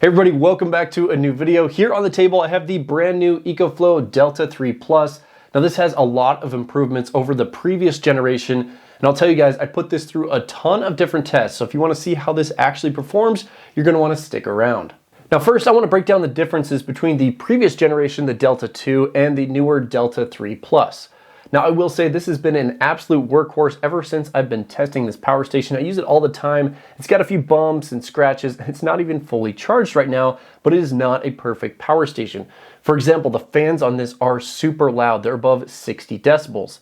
Hey everybody, welcome back to a new video. Here on the table I have the brand new EcoFlow Delta 3 Plus. Now this has a lot of improvements over the previous generation, and I'll tell you guys, I put this through a ton of different tests, so if you want to see how this actually performs, you're going to want to stick around. Now first I want to break down the differences between the previous generation, the Delta 2, and the newer Delta 3 Plus. Now I will say this has been an absolute workhorse ever since I've been testing this power station. I use it all the time. It's got a few bumps and scratches. It's not even fully charged right now, but it is not a perfect power station. For example, the fans on this are super loud. They're above 60 decibels.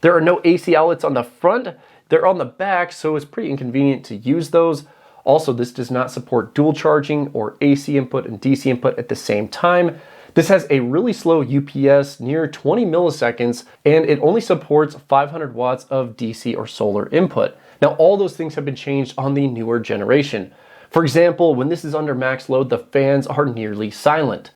There are no AC outlets on the front. They're on the back, so it's pretty inconvenient to use those. Also, this does not support dual charging or AC input and DC input at the same time. This has a really slow UPS, near 20 milliseconds, and it only supports 500 watts of DC or solar input. Now, all those things have been changed on the newer generation. For example, when this is under max load, the fans are nearly silent.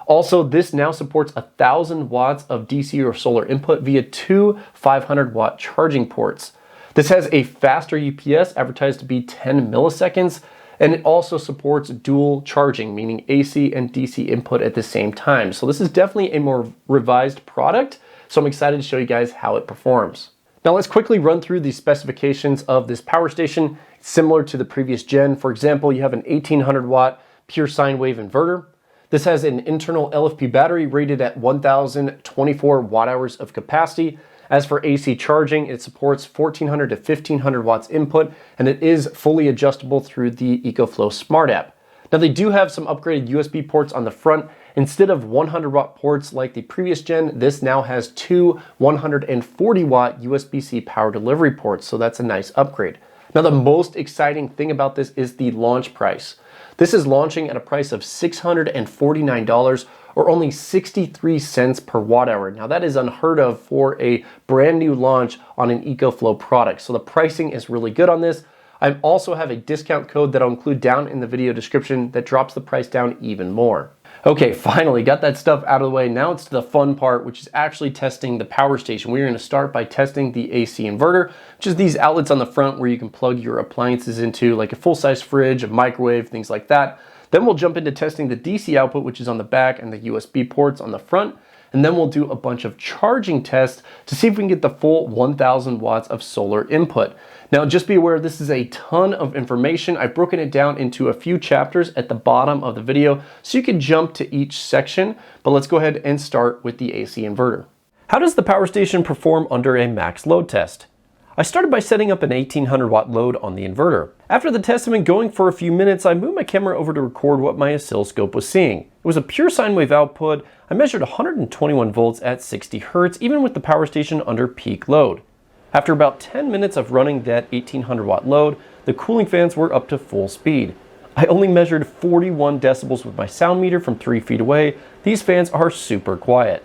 Also, this now supports 1,000 watts of DC or solar input via two 500 watt charging ports. This has a faster UPS, advertised to be 10 milliseconds, and it also supports dual charging, meaning AC and DC input at the same time. So this is definitely a more revised product, so I'm excited to show you guys how it performs. Now let's quickly run through the specifications of this power station. It's similar to the previous gen. For example, you have an 1800 watt pure sine wave inverter. This has an internal LFP battery rated at 1024 watt hours of capacity. As for AC charging, it supports 1400 to 1500 watts input, and it is fully adjustable through the EcoFlow Smart app. Now they do have some upgraded USB ports on the front. Instead of 100 watt ports like the previous gen, this now has two 140 watt USB-C power delivery ports, so that's a nice upgrade. Now the most exciting thing about this is the launch price. This is launching at a price of $649, or only 63 cents per watt hour. Now that is unheard of for a brand new launch on an EcoFlow product. So the pricing is really good on this. I also have a discount code that I'll include down in the video description that drops the price down even more. Okay, finally got that stuff out of the way. Now it's to the fun part, which is actually testing the power station. We're gonna start by testing the AC inverter, which is these outlets on the front where you can plug your appliances into, like a full-size fridge, a microwave, things like that. Then we'll jump into testing the DC output, which is on the back, and the USB ports on the front. And then we'll do a bunch of charging tests to see if we can get the full 1000 watts of solar input. Now, just be aware, this is a ton of information. I've broken it down into a few chapters at the bottom of the video, so you can jump to each section, but let's go ahead and start with the AC inverter. How does the power station perform under a max load test? I started by setting up an 1800 watt load on the inverter. After the test had been going for a few minutes, I moved my camera over to record what my oscilloscope was seeing. It was a pure sine wave output. I measured 121 volts at 60 hertz, even with the power station under peak load. After about 10 minutes of running that 1800 watt load, the cooling fans were up to full speed. I only measured 41 decibels with my sound meter from 3 feet away. These fans are super quiet.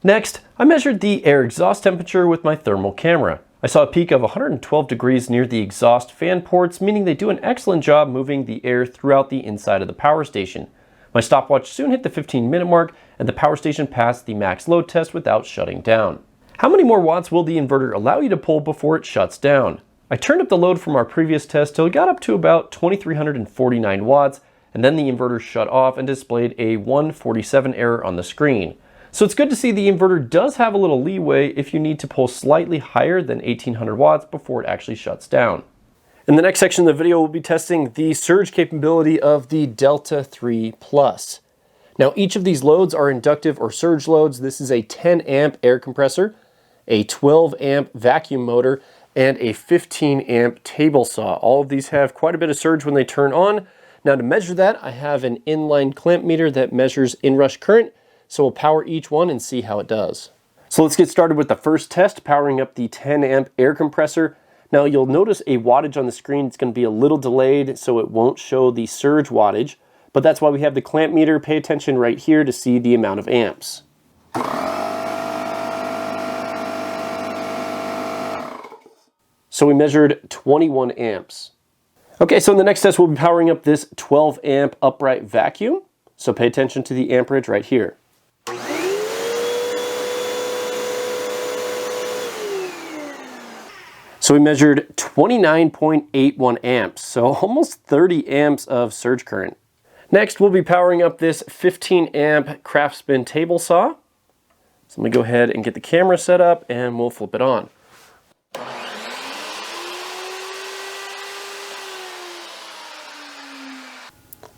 Next, I measured the air exhaust temperature with my thermal camera. I saw a peak of 112 degrees near the exhaust fan ports, meaning they do an excellent job moving the air throughout the inside of the power station. My stopwatch soon hit the 15-minute mark, and the power station passed the max load test without shutting down. How many more watts will the inverter allow you to pull before it shuts down? I turned up the load from our previous test till it got up to about 2349 watts, and then the inverter shut off and displayed a 147 error on the screen. So it's good to see the inverter does have a little leeway if you need to pull slightly higher than 1800 watts before it actually shuts down. In the next section of the video, we'll be testing the surge capability of the Delta 3 Plus. Now each of these loads are inductive or surge loads. This is a 10 amp air compressor, a 12 amp vacuum motor, and a 15 amp table saw. All of these have quite a bit of surge when they turn on. Now to measure that, I have an inline clamp meter that measures inrush current. So we'll power each one and see how it does. So let's get started with the first test, powering up the 10 amp air compressor. Now you'll notice a wattage on the screen. It's going to be a little delayed, so it won't show the surge wattage, but that's why we have the clamp meter. Pay attention right here to see the amount of amps. So we measured 21 amps. Okay, so in the next test, we'll be powering up this 12 amp upright vacuum. So pay attention to the amperage right here. So we measured 29.81 amps, so almost 30 amps of surge current. Next, we'll be powering up this 15 amp Craftsman table saw. So let me go ahead and get the camera set up and we'll flip it on.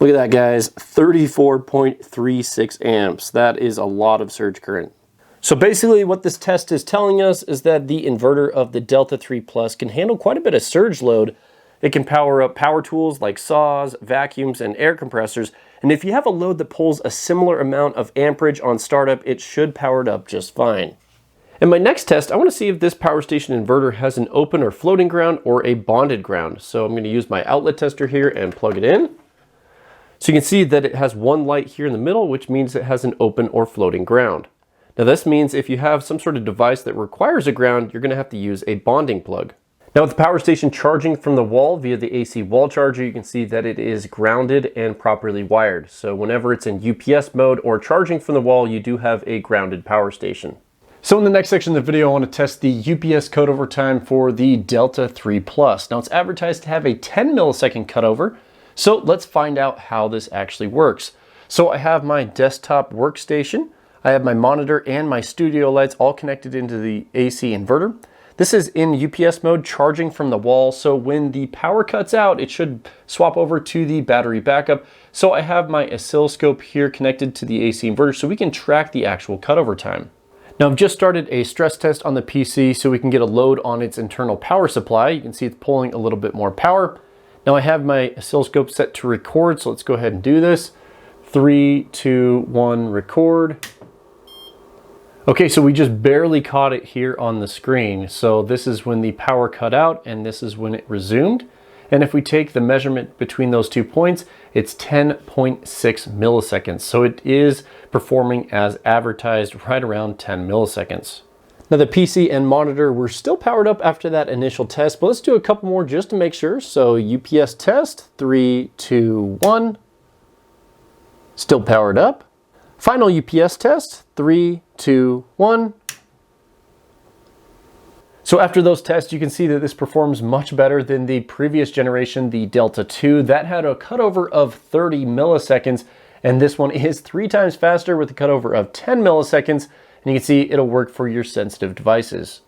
Look at that, guys, 34.36 amps. That is a lot of surge current. So basically what this test is telling us is that the inverter of the Delta 3 Plus can handle quite a bit of surge load. It can power up power tools like saws, vacuums, and air compressors. And if you have a load that pulls a similar amount of amperage on startup, it should power it up just fine. In my next test, I want to see if this power station inverter has an open or floating ground or a bonded ground. So I'm going to use my outlet tester here and plug it in. So you can see that it has one light here in the middle, which means it has an open or floating ground. Now this means if you have some sort of device that requires a ground, you're going to have to use a bonding plug. Now with the power station charging from the wall via the AC wall charger, you can see that it is grounded and properly wired. So whenever it's in UPS mode or charging from the wall, you do have a grounded power station. So in the next section of the video, I want to test the UPS cutover time for the Delta 3 Plus. Now it's advertised to have a 10 millisecond cutover. So let's find out how this actually works. So I have my desktop workstation. I have my monitor and my studio lights all connected into the AC inverter. This is in UPS mode, charging from the wall, so when the power cuts out, it should swap over to the battery backup. So I have my oscilloscope here connected to the AC inverter so we can track the actual cutover time. Now I've just started a stress test on the PC so we can get a load on its internal power supply. You can see it's pulling a little bit more power. Now I have my oscilloscope set to record, so let's go ahead and do this. 3, 2, 1, record. Okay, so we just barely caught it here on the screen. So this is when the power cut out and this is when it resumed. And if we take the measurement between those 2 points, it's 10.6 milliseconds. So it is performing as advertised, right around 10 milliseconds. Now the PC and monitor were still powered up after that initial test, but let's do a couple more just to make sure. So UPS test, 3, 2, 1. Still powered up. Final UPS test, 3, 2, 1. So after those tests, you can see that this performs much better than the previous generation, the Delta 2. That had a cutover of 30 milliseconds, and this one is 3 times faster with a cutover of 10 milliseconds, and you can see it'll work for your sensitive devices.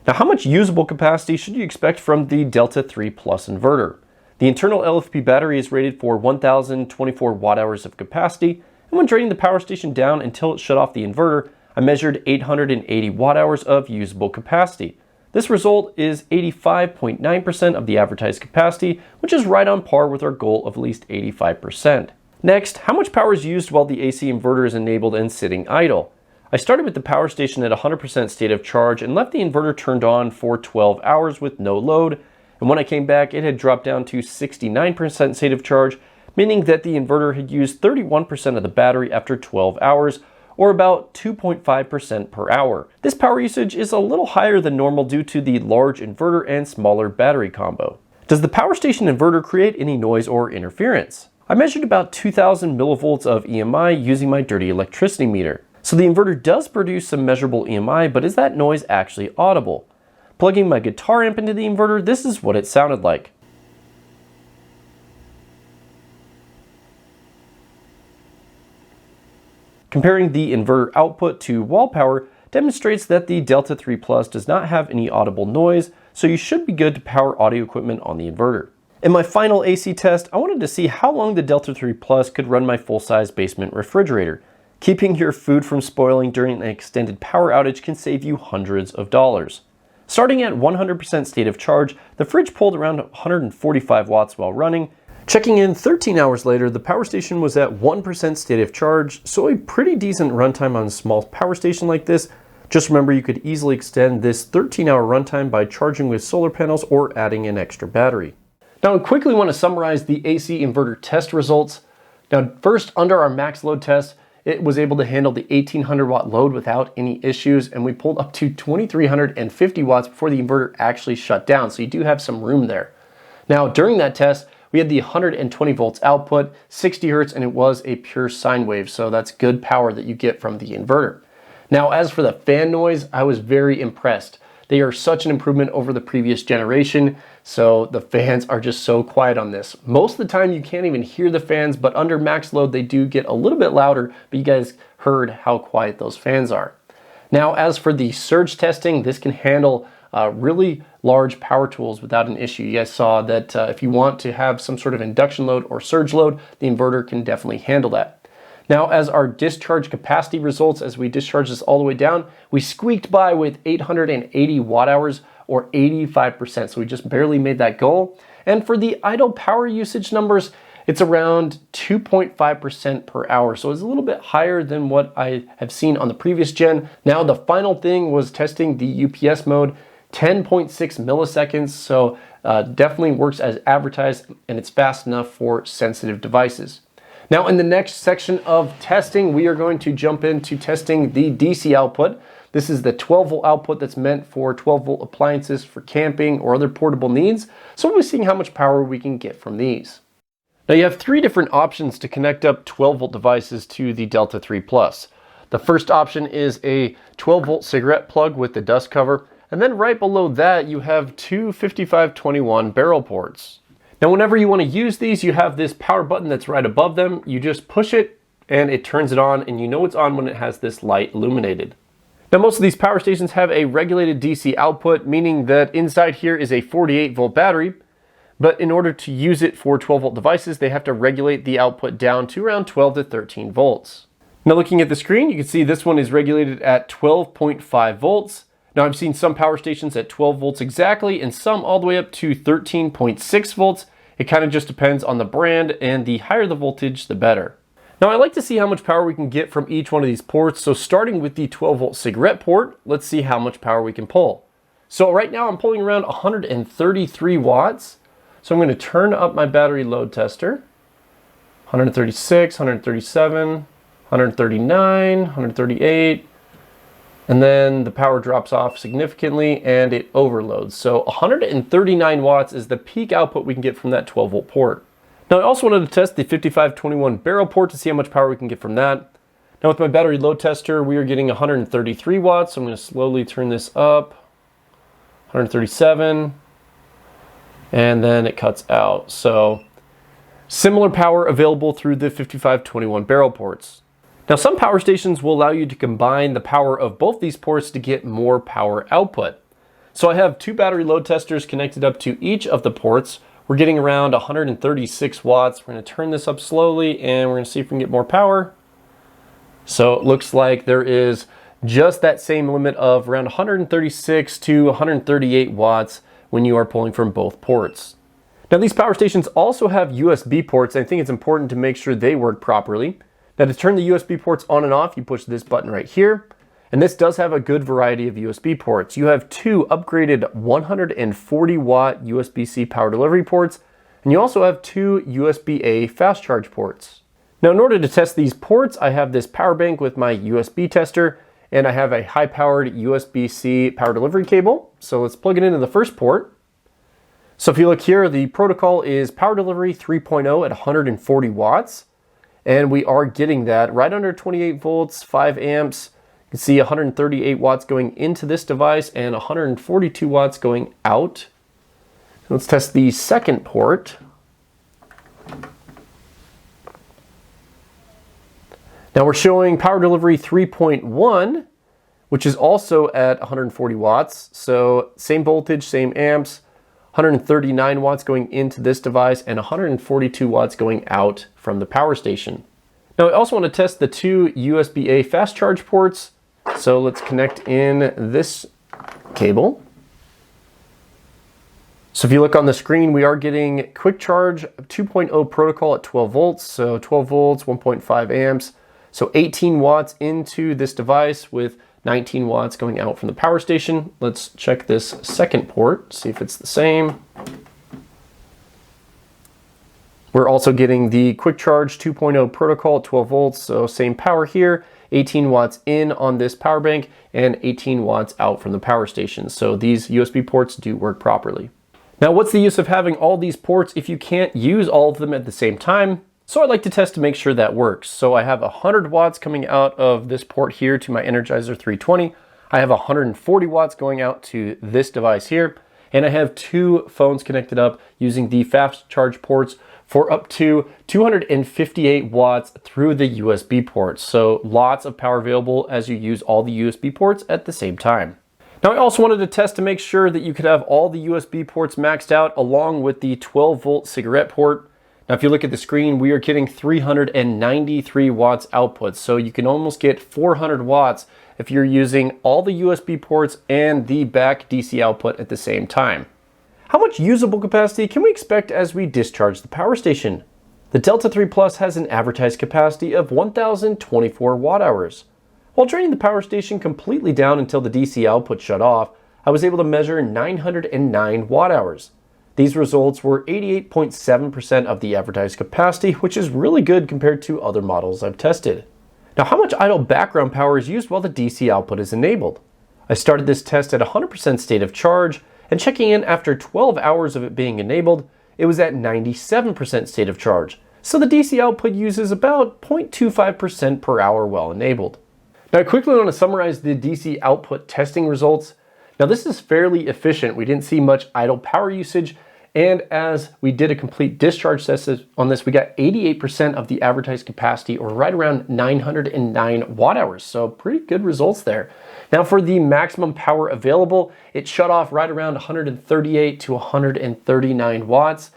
Now, how much usable capacity should you expect from the Delta 3 Plus inverter? The internal LFP battery is rated for 1,024 watt hours of capacity, and when draining the power station down until it shut off the inverter, I measured 880 watt hours of usable capacity. This result is 85.9% of the advertised capacity, which is right on par with our goal of at least 85%. Next, how much power is used while the AC inverter is enabled and sitting idle? I started with the power station at 100% state of charge and left the inverter turned on for 12 hours with no load, and when I came back, it had dropped down to 69% state of charge, meaning that the inverter had used 31% of the battery after 12 hours, or about 2.5% per hour. This power usage is a little higher than normal due to the large inverter and smaller battery combo. Does the power station inverter create any noise or interference? I measured about 2,000 millivolts of EMI using my dirty electricity meter. So the inverter does produce some measurable EMI, but is that noise actually audible? Plugging my guitar amp into the inverter, this is what it sounded like. Comparing the inverter output to wall power demonstrates that the Delta 3 Plus does not have any audible noise, so you should be good to power audio equipment on the inverter. In my final AC test, I wanted to see how long the Delta 3 Plus could run my full-size basement refrigerator. Keeping your food from spoiling during an extended power outage can save you hundreds of dollars. Starting at 100% state of charge, the fridge pulled around 145 watts while running. Checking in 13 hours later, the power station was at 1% state of charge, so a pretty decent runtime on a small power station like this. Just remember you could easily extend this 13-hour runtime by charging with solar panels or adding an extra battery. Now I quickly want to summarize the AC inverter test results. Now first, under our max load test, it was able to handle the 1800 watt load without any issues, and we pulled up to 2350 watts before the inverter actually shut down, so you do have some room there. Now during that test, we had the 120 volts output, 60 hertz, and it was a pure sine wave, so that's good power that you get from the inverter. Now, as for the fan noise, I was very impressed. They are such an improvement over the previous generation, so the fans are just so quiet on this. Most of the time you can't even hear the fans, but under max load they do get a little bit louder, but you guys heard how quiet those fans are. Now, as for the surge testing, this can handle really large power tools without an issue. You guys saw that if you want to have some sort of induction load or surge load, the inverter can definitely handle that. Now, as our discharge capacity results, as we discharge this all the way down, we squeaked by with 880 watt hours or 85%. So we just barely made that goal. And for the idle power usage numbers, it's around 2.5% per hour. So it's a little bit higher than what I have seen on the previous gen. Now, the final thing was testing the UPS mode, 10.6 milliseconds. So definitely works as advertised, and it's fast enough for sensitive devices. Now, in the next section of testing, we are going to jump into testing the DC output. This is the 12 volt output that's meant for 12 volt appliances for camping or other portable needs. So we'll be seeing how much power we can get from these. Now, you have three different options to connect up 12 volt devices to the Delta 3 Plus. The first option is a 12 volt cigarette plug with the dust cover. And then right below that, you have two 5521 barrel ports. Now, whenever you want to use these, you have this power button that's right above them. You just push it and it turns it on, and you know it's on when it has this light illuminated. Now, most of these power stations have a regulated DC output, meaning that inside here is a 48 volt battery, but in order to use it for 12 volt devices, they have to regulate the output down to around 12 to 13 volts. Now, looking at the screen, you can see this one is regulated at 12.5 volts. Now, I've seen some power stations at 12 volts exactly, and some all the way up to 13.6 volts. It kind of just depends on the brand, and the higher the voltage, the better. Now, I like to see how much power we can get from each one of these ports. So starting with the 12 volt cigarette port, let's see how much power we can pull. So right now I'm pulling around 133 watts. So I'm going to turn up my battery load tester. 136, 137, 139, 138. And then the power drops off significantly and it overloads. So 139 watts is the peak output we can get from that 12 volt port. Now, I also wanted to test the 5521 barrel port to see how much power we can get from that. Now, with my battery load tester, we are getting 133 watts. So I'm going to slowly turn this up. 137. And then it cuts out. So similar power available through the 5521 barrel ports. Now, some power stations will allow you to combine the power of both these ports to get more power output. So I have two battery load testers connected up to each of the ports. We're getting around 136 watts. We're going to turn this up slowly and we're going to see if we can get more power. So it looks like there is just that same limit of around 136 to 138 watts when you are pulling from both ports. Now, these power stations also have USB ports. I think it's important to make sure they work properly. Now, to turn the USB ports on and off, you push this button right here. And this does have a good variety of USB ports. You have two upgraded 140 watt USBc power delivery ports, and you also have two USB-A fast charge ports. Now, in order to test these ports, I have this power bank with my USB tester, and I have a high-powered USB-C power delivery cable. So let's plug it into the first port. So if you look here, the protocol is power delivery 3.0 at 140 watts. And we are getting that right under 28 volts, 5 amps. You can see 138 watts going into this device and 142 watts going out. Let's test the second port. Now we're showing power delivery 3.1, which is also at 140 watts. So same voltage, same amps, 139 watts going into this device and 142 watts going out from the power station. Now, I also want to test the two USB-A fast charge ports. So let's connect in this cable. So if you look on the screen, we are getting quick charge 2.0 protocol at 12 volts. So 12 volts, 1.5 amps. So 18 watts into this device with 19 watts going out from the power station. Let's check this second port, see if it's the same. We're also getting the quick charge 2.0 protocol at 12 volts, so same power here, 18 watts in on this power bank and 18 watts out from the power station. So these USB ports do work properly. Now, what's the use of having all these ports if you can't use all of them at the same time? So I'd like to test to make sure that works. So I have 100 watts coming out of this port here to my Energizer 320, I have 140 watts going out to this device here, and I have 2 phones connected up using the fast charge ports for up to 258 watts through the USB ports. So lots of power available as you use all the USB ports at the same time. Now I also wanted to test to make sure that you could have all the USB ports maxed out along with the 12-volt cigarette port. Now if you look at the screen, we are getting 393 watts output, so you can almost get 400 watts if you're using all the USB ports and the back DC output at the same time. How much usable capacity can we expect as we discharge the power station? The Delta 3 Plus has an advertised capacity of 1,024 watt hours. While draining the power station completely down until the DC output shut off, I was able to measure 909 watt hours. These results were 88.7% of the advertised capacity, which is really good compared to other models I've tested. Now, how much idle background power is used while the DC output is enabled? I started this test at 100% state of charge, and checking in after 12 hours of it being enabled, it was at 97% state of charge. So the DC output uses about 0.25% per hour while enabled. Now I quickly want to summarize the DC output testing results. Now this is fairly efficient. We didn't see much idle power usage, and as we did a complete discharge test on this, we got 88% of the advertised capacity, or right around 909 watt hours. So pretty good results there. Now for the maximum power available, it shut off right around 138 to 139 watts.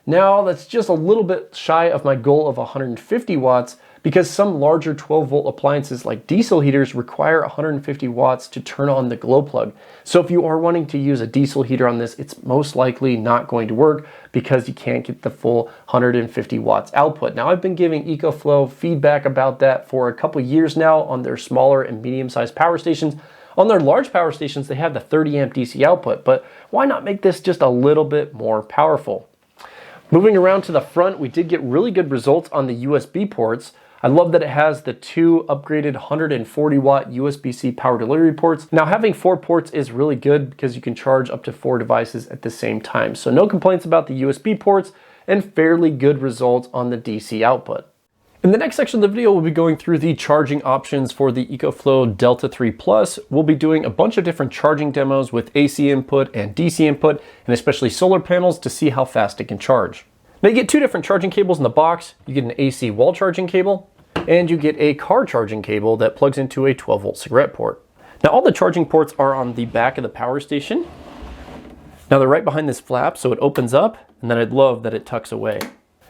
Now that's just a little bit shy of my goal of 150 watts because some larger 12-volt appliances like diesel heaters require 150 watts to turn on the glow plug. So if you are wanting to use a diesel heater on this, it's most likely not going to work because you can't get the full 150 watts output. Now I've been giving EcoFlow feedback about that for a couple years now on their smaller and medium-sized power stations. On their large power stations, they have the 30 amp DC output, but why not make this just a little bit more powerful? Moving around to the front, we did get really good results on the USB ports. I love that it has the 2 upgraded 140 watt USB-C power delivery ports. Now having 4 ports is really good because you can charge up to 4 devices at the same time. So no complaints about the USB ports and fairly good results on the DC output. In the next section of the video, we'll be going through the charging options for the EcoFlow Delta 3 Plus. We'll be doing a bunch of different charging demos with AC input and DC input, and especially solar panels to see how fast it can charge. Now you get 2 different charging cables in the box. You get an AC wall charging cable, and you get a car charging cable that plugs into a 12-volt cigarette port. Now all the charging ports are on the back of the power station. Now they're right behind this flap, so it opens up, and then I love that it tucks away.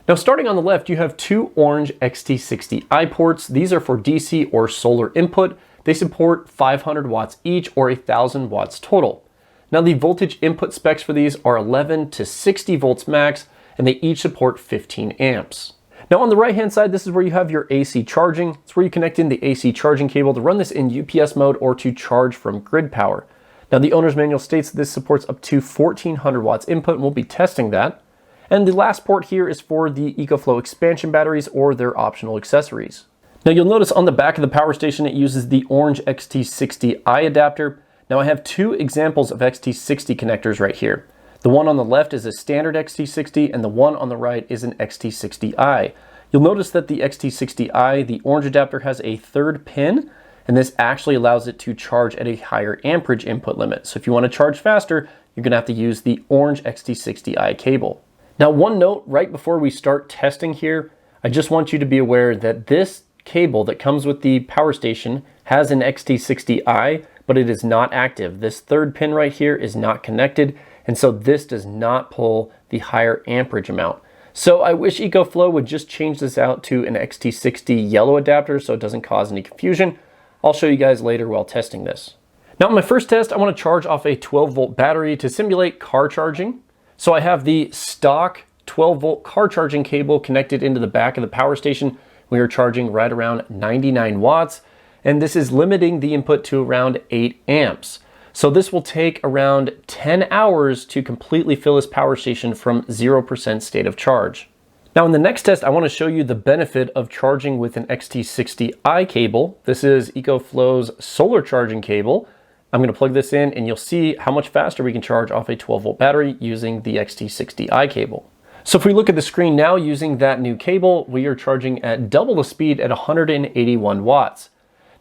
Now starting on the left, you have 2 orange XT60i ports. These are for DC or solar input. They support 500 watts each, or 1,000 watts total. Now the voltage input specs for these are 11 to 60 volts max, and they each support 15 amps. Now on the right hand side, this is where you have your AC charging. It's where you connect in the AC charging cable to run this in UPS mode or to charge from grid power. Now the owner's manual states this supports up to 1,400 watts input, and we'll be testing that. And the last port here is for the EcoFlow expansion batteries or their optional accessories. Now you'll notice on the back of the power station it uses the orange XT60i adapter. Now I have 2 examples of XT60 connectors right here. The one on the left is a standard XT60 and the one on the right is an XT60i. You'll notice that the XT60i, the orange adapter, has a 3rd pin, and this actually allows it to charge at a higher amperage input limit. So if you want to charge faster, you're going to have to use the orange XT60i cable. Now one note right before we start testing here, I just want you to be aware that this cable that comes with the power station has an XT60i, but it is not active. This 3rd pin right here is not connected, and so this does not pull the higher amperage amount. So I wish EcoFlow would just change this out to an XT60 yellow adapter so it doesn't cause any confusion. I'll show you guys later while testing this. Now in my first test, I want to charge off a 12-volt battery to simulate car charging. So I have the stock 12-volt car charging cable connected into the back of the power station. We are charging right around 99 watts, and this is limiting the input to around 8 amps. So this will take around 10 hours to completely fill this power station from 0% state of charge. Now in the next test, I want to show you the benefit of charging with an XT60i cable. This is EcoFlow's solar charging cable. I'm going to plug this in and you'll see how much faster we can charge off a 12-volt battery using the XT60i cable. So if we look at the screen now using that new cable, we are charging at double the speed at 181 watts.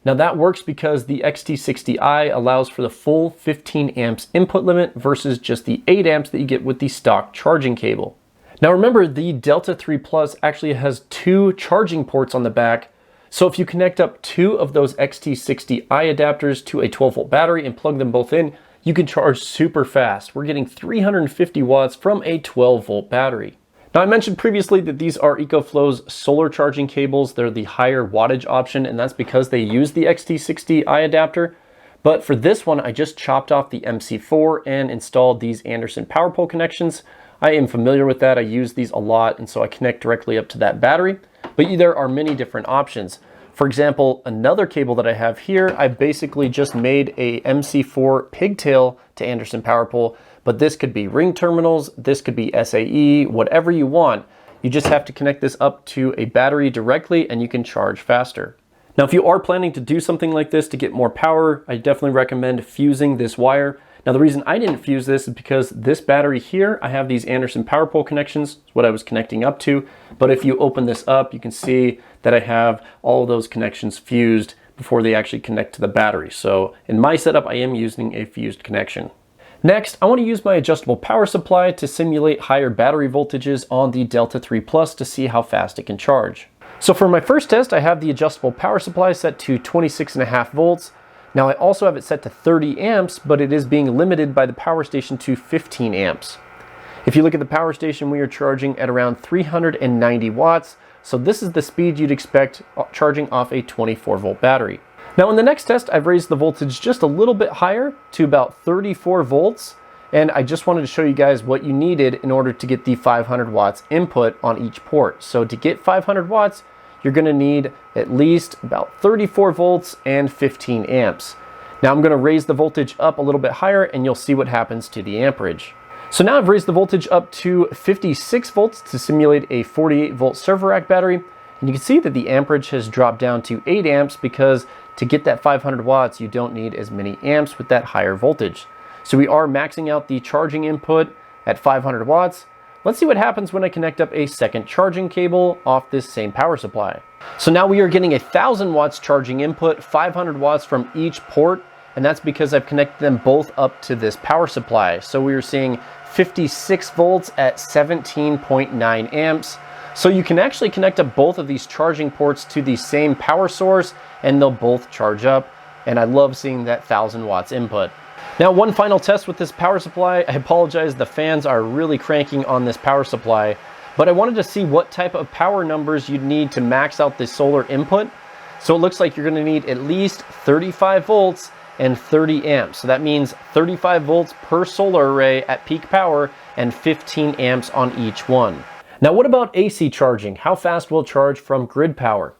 Now that works because the XT60i allows for the full 15 amps input limit versus just the 8 amps that you get with the stock charging cable. Now remember, the Delta 3 Plus actually has 2 charging ports on the back, so if you connect up 2 of those XT60i adapters to a 12-volt battery and plug them both in, you can charge super fast. We're getting 350 watts from a 12-volt battery. Now I mentioned previously that these are EcoFlow's solar charging cables. They're the higher wattage option, and that's because they use the XT60i adapter. But for this one, I just chopped off the MC4 and installed these Anderson power pole connections. I am familiar with that. I use these a lot, and so I connect directly up to that battery. But there are many different options. For example, another cable that I have here, I basically just made a MC4 pigtail to Anderson power pole, but this could be ring terminals, this could be SAE, whatever you want. You just have to connect this up to a battery directly and you can charge faster. Now, if you are planning to do something like this to get more power, I definitely recommend fusing this wire. Now, the reason I didn't fuse this is because this battery here, I have these Anderson power pole connections, it's what I was connecting up to. But if you open this up, you can see that I have all of those connections fused before they actually connect to the battery. So in my setup, I am using a fused connection. Next, I want to use my adjustable power supply to simulate higher battery voltages on the Delta 3 Plus to see how fast it can charge. So for my first test, I have the adjustable power supply set to 26.5 volts. Now I also have it set to 30 amps, but it is being limited by the power station to 15 amps. If you look at the power station, we are charging at around 390 watts. So this is the speed you'd expect charging off a 24 volt battery. Now in the next test, I've raised the voltage just a little bit higher to about 34 volts. And I just wanted to show you guys what you needed in order to get the 500 watts input on each port. So to get 500 watts, you're going to need at least about 34 volts and 15 amps. Now I'm going to raise the voltage up a little bit higher and you'll see what happens to the amperage. So now I've raised the voltage up to 56 volts to simulate a 48 volt server rack battery. And you can see that the amperage has dropped down to 8 amps because to get that 500 watts, you don't need as many amps with that higher voltage. So we are maxing out the charging input at 500 watts. Let's see what happens when I connect up a second charging cable off this same power supply. So now we are getting 1,000 watts charging input, 500 watts from each port, and that's because I've connected them both up to this power supply. So we are seeing 56 volts at 17.9 amps. So you can actually connect up both of these charging ports to the same power source and they'll both charge up. And I love seeing that 1,000 watts input. Now, one final test with this power supply. I apologize, the fans are really cranking on this power supply, but I wanted to see what type of power numbers you'd need to max out the solar input. So it looks like you're going to need at least 35 volts and 30 amps. So that means 35 volts per solar array at peak power and 15 amps on each one. Now, what about AC charging? How fast will it charge from grid power?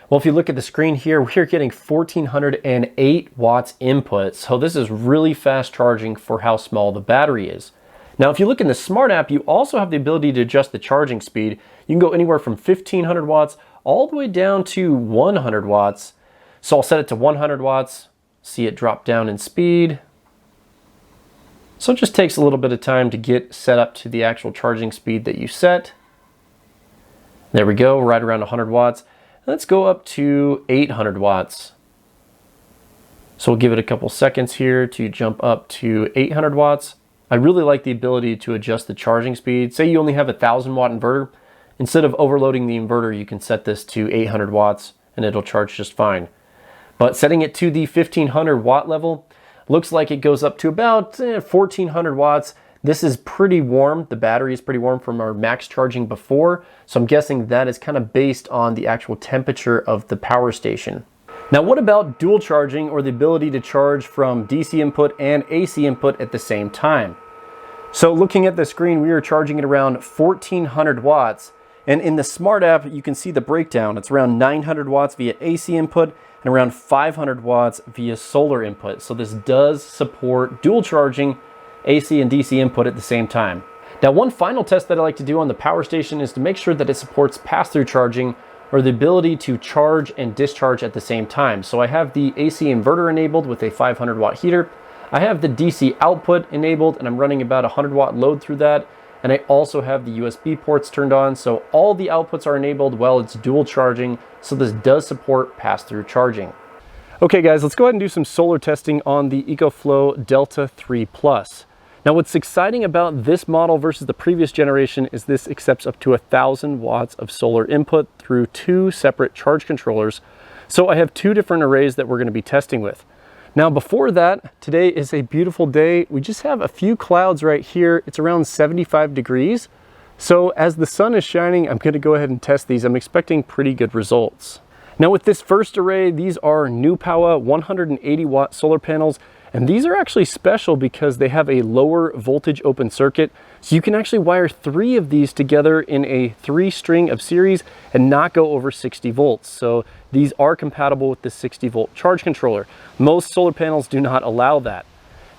Well, if you look at the screen here, we're getting 1408 watts input. So this is really fast charging for how small the battery is. Now, if you look in the Smart app, you also have the ability to adjust the charging speed. You can go anywhere from 1500 watts all the way down to 100 watts. So I'll set it to 100 watts, see it drop down in speed. So it just takes a little bit of time to get set up to the actual charging speed that you set. There we go, right around 100 watts. Let's go up to 800 watts. So we'll give it a couple seconds here to jump up to 800 watts. I really like the ability to adjust the charging speed. Say you only have a 1,000 watt inverter. Instead of overloading the inverter, you can set this to 800 watts and it'll charge just fine. But setting it to the 1500 watt level, looks like it goes up to about 1400 watts. This is pretty warm. The battery is pretty warm from our max charging before. So I'm guessing that is kind of based on the actual temperature of the power station. Now, what about dual charging, or the ability to charge from DC input and AC input at the same time? So looking at the screen, we are charging at around 1400 watts. And in the Smart app, you can see the breakdown. It's around 900 watts via AC input and around 500 watts via solar input. So this does support dual charging, AC and DC input at the same time. Now, one final test that I like to do on the power station is to make sure that it supports pass-through charging, or the ability to charge and discharge at the same time. So I have the AC inverter enabled with a 500 watt heater. I have the DC output enabled and I'm running about 100 watt load through that. And I also have the USB ports turned on. So all the outputs are enabled while it's dual charging. So this does support pass-through charging. Okay guys, let's go ahead and do some solar testing on the EcoFlow Delta 3 Plus. Now what's exciting about this model versus the previous generation is this accepts up to 1,000 watts of solar input through 2 separate charge controllers. So I have 2 different arrays that we're going to be testing with. Now before that, today is a beautiful day. We just have a few clouds right here. It's around 75 degrees. So as the sun is shining, I'm going to go ahead and test these. I'm expecting pretty good results. Now with this first array, these are NewPower 180 watt solar panels. And these are actually special because they have a lower voltage open circuit. So you can actually wire 3 of these together in a 3-string of series and not go over 60 volts. So these are compatible with the 60 volt charge controller. Most solar panels do not allow that.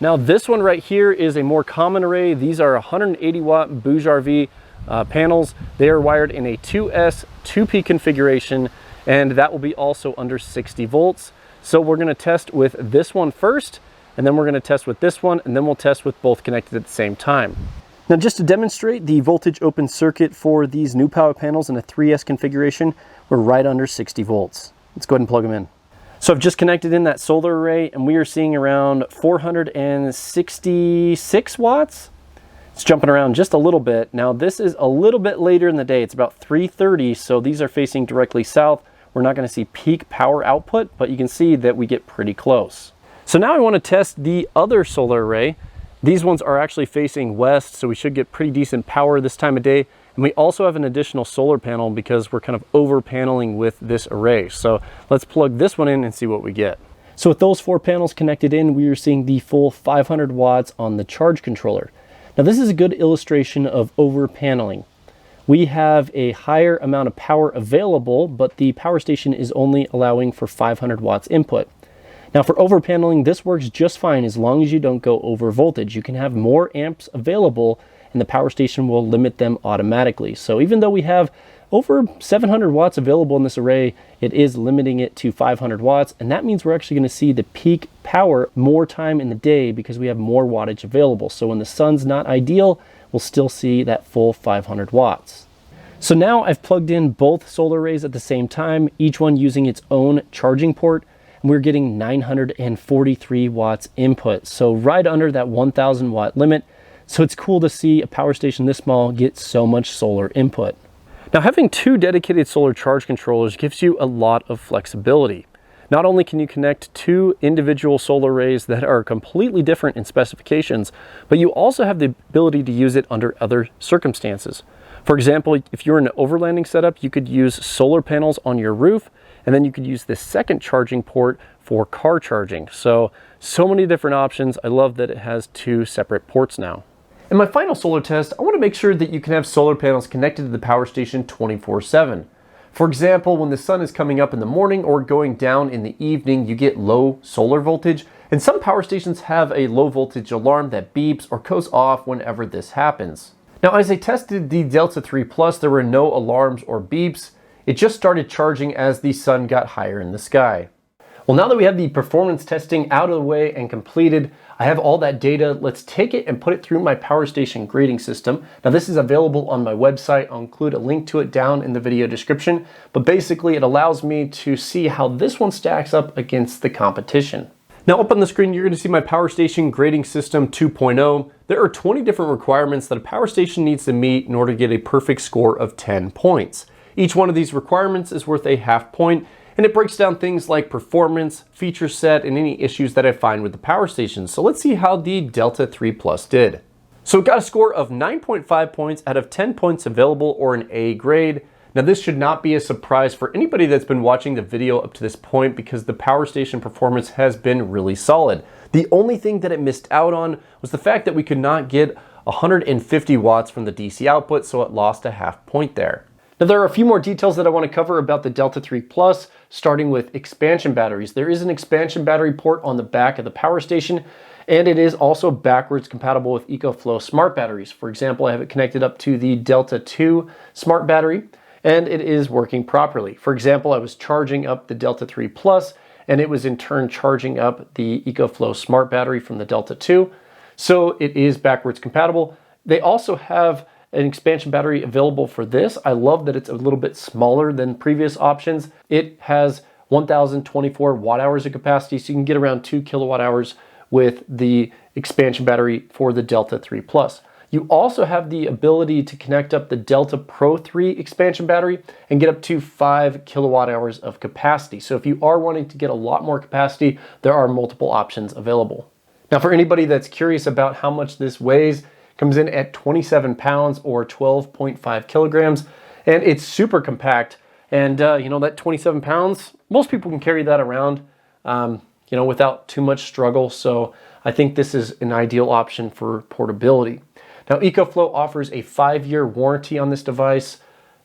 Now this one right here is a more common array. These are 180 watt BougeRV panels. They are wired in a 2S 2P configuration, and that will be also under 60 volts. So we're going to test with this one first, and then we're going to test with this one, and then we'll test with both connected at the same time. Now just to demonstrate the voltage open circuit for these NewPower panels in a 3S configuration, we're right under 60 volts. Let's go ahead and plug them in. So I've just connected in that solar array, and we are seeing around 466 watts. It's jumping around just a little bit. Now this is a little bit later in the day. It's about 3:30, so these are facing directly south. We're not going to see peak power output, but you can see that we get pretty close. So now I want to test the other solar array. These ones are actually facing west, so we should get pretty decent power this time of day. And we also have an additional solar panel because we're kind of over paneling with this array. So let's plug this one in and see what we get. So with those 4 panels connected in, we are seeing the full 500 watts on the charge controller. Now this is a good illustration of over paneling. We have a higher amount of power available, but the power station is only allowing for 500 watts input. Now for over paneling, this works just fine as long as you don't go over voltage. You can have more amps available and the power station will limit them automatically. So even though we have over 700 watts available in this array, it is limiting it to 500 watts. And that means we're actually going to see the peak power more time in the day because we have more wattage available. So when the sun's not ideal, we'll still see that full 500 watts. So now I've plugged in both solar arrays at the same time, each one using its own charging port. We're getting 943 watts input, so right under that 1,000 watt limit. So it's cool to see a power station this small get so much solar input. Now having 2 dedicated solar charge controllers gives you a lot of flexibility. Not only can you connect 2 individual solar arrays that are completely different in specifications, but you also have the ability to use it under other circumstances. For example, if you're in an overlanding setup, you could use solar panels on your roof, and then you could use this second charging port for car charging. So many different options. I love that it has 2 separate ports now. In my final solar test, I want to make sure that you can have solar panels connected to the power station 24/7. For example, when the sun is coming up in the morning or going down in the evening, you get low solar voltage, and some power stations have a low voltage alarm that beeps or goes off whenever this happens. Now, as I tested the Delta 3 Plus, there were no alarms or beeps. It just started charging as the sun got higher in the sky. Well, now that we have the performance testing out of the way and completed, I have all that data. Let's take it and put it through my power station grading system. Now this is available on my website. I'll include a link to it down in the video description, but basically it allows me to see how this one stacks up against the competition. Now up on the screen, you're going to see my power station grading system 2.0. There are 20 different requirements that a power station needs to meet in order to get a perfect score of 10 points. Each one of these requirements is worth a half point, and it breaks down things like performance, feature set, and any issues that I find with the power station. So let's see how the Delta 3 Plus did. So it got a score of 9.5 points out of 10 points available, or an A grade. Now this should not be a surprise for anybody that's been watching the video up to this point because the power station performance has been really solid. The only thing that it missed out on was the fact that we could not get 150 watts from the DC output, so it lost a half point there. Now there are a few more details that I want to cover about the Delta 3 Plus, starting with expansion batteries. There is an expansion battery port on the back of the power station, and it is also backwards compatible with EcoFlow smart batteries. For example, I have it connected up to the Delta 2 smart battery, and it is working properly. For example, I was charging up the Delta 3 Plus, and it was in turn charging up the EcoFlow smart battery from the Delta 2. So it is backwards compatible. They also have an expansion battery available for this. I love that it's a little bit smaller than previous options. It has 1024 watt hours of capacity, so you can get around 2 kilowatt hours with the expansion battery for the Delta 3 Plus. You also have the ability to connect up the Delta Pro 3 expansion battery and get up to 5 kilowatt hours of capacity. So if you are wanting to get a lot more capacity, there are multiple options available. Now, for anybody that's curious about how much this weighs, it comes in at 27 pounds or 12.5 kilograms, and it's super compact. And that 27 pounds, most people can carry that around, without too much struggle. So I think this is an ideal option for portability. Now, EcoFlow offers a 5-year warranty on this device,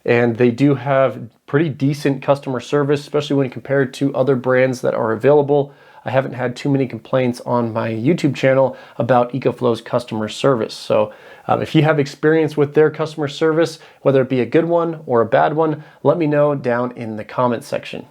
and they do have pretty decent customer service, especially when compared to other brands that are available. I haven't had too many complaints on my YouTube channel about EcoFlow's customer service. So if you have experience with their customer service, whether it be a good one or a bad one, let me know down in the comments section.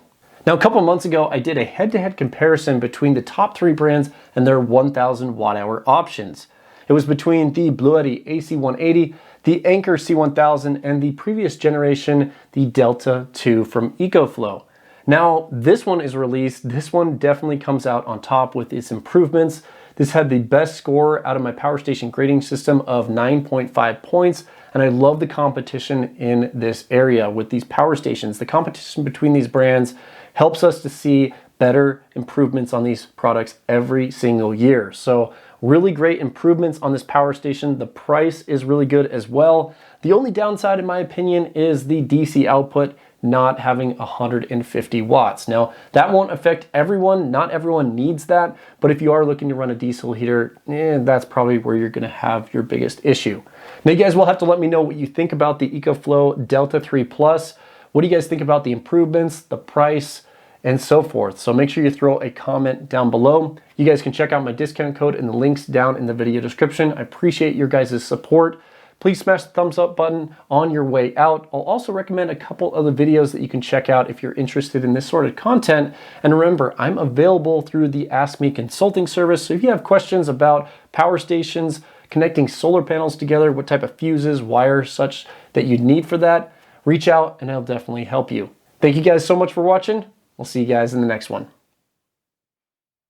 Now, a couple months ago, I did a head-to-head comparison between the top 3 brands and their 1,000 watt-hour options. It was between the Bluetti AC180, the Anker C1000, and the previous generation, the Delta 2 from EcoFlow. Now, this one is released. This one definitely comes out on top with its improvements. This had the best score out of my power station grading system of 9.5 points, and I love the competition in this area with these power stations. The competition between these brands helps us to see better improvements on these products every single year. So really great improvements on this power station. The price is really good as well. The only downside, in my opinion, is the DC output not having 150 watts. Now, that won't affect everyone. Not everyone needs that, but if you are looking to run a diesel heater, that's probably where you're gonna have your biggest issue. Now, you guys will have to let me know what you think about the EcoFlow Delta 3 Plus. What do you guys think about the improvements, the price, and so forth? So make sure you throw a comment down below. You guys can check out my discount code in the links down in the video description. I appreciate your guys' support. Please smash the thumbs up button on your way out. I'll also recommend a couple other videos that you can check out if you're interested in this sort of content. And remember, I'm available through the Ask Me consulting service. So if you have questions about power stations, connecting solar panels together, what type of fuses, wires, such that you'd need for that, reach out and I'll definitely help you. Thank you guys so much for watching. We'll see you guys in the next one.